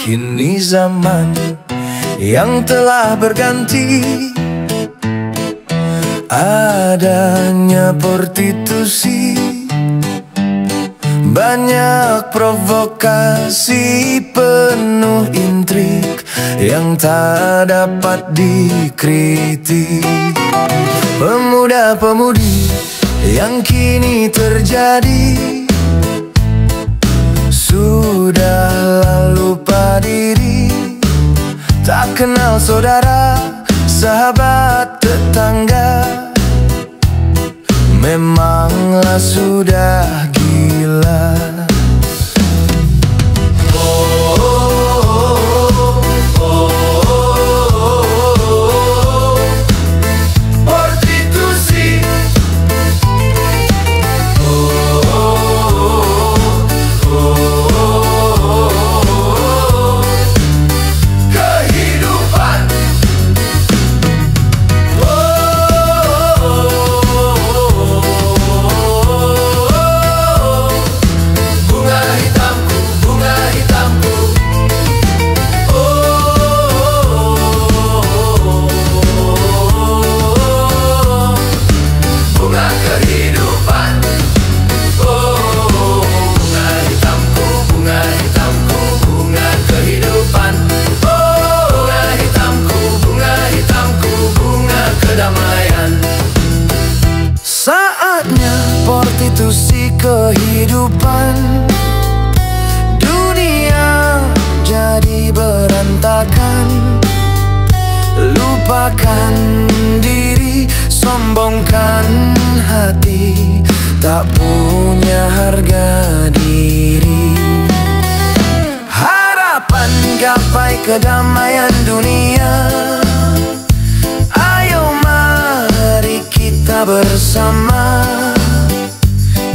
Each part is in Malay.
Kini zaman yang telah berganti, adanya prostitusi, banyak provokasi, penuh intrik yang tak dapat dikritik. Pemuda-pemudi yang kini terjadi sudahlah lupa diri, tak kenal saudara, sahabat, tetangga. Memanglah sudah gila. Saatnya prostitusi kehidupan, dunia jadi berantakan. Lupakan diri, sombongkan hati, tak punya harga diri. Harapan gapai kedamaian dunia, bersama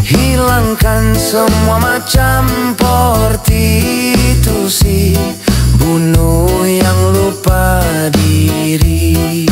hilangkan semua macam prostitusi, bunuh yang lupa diri.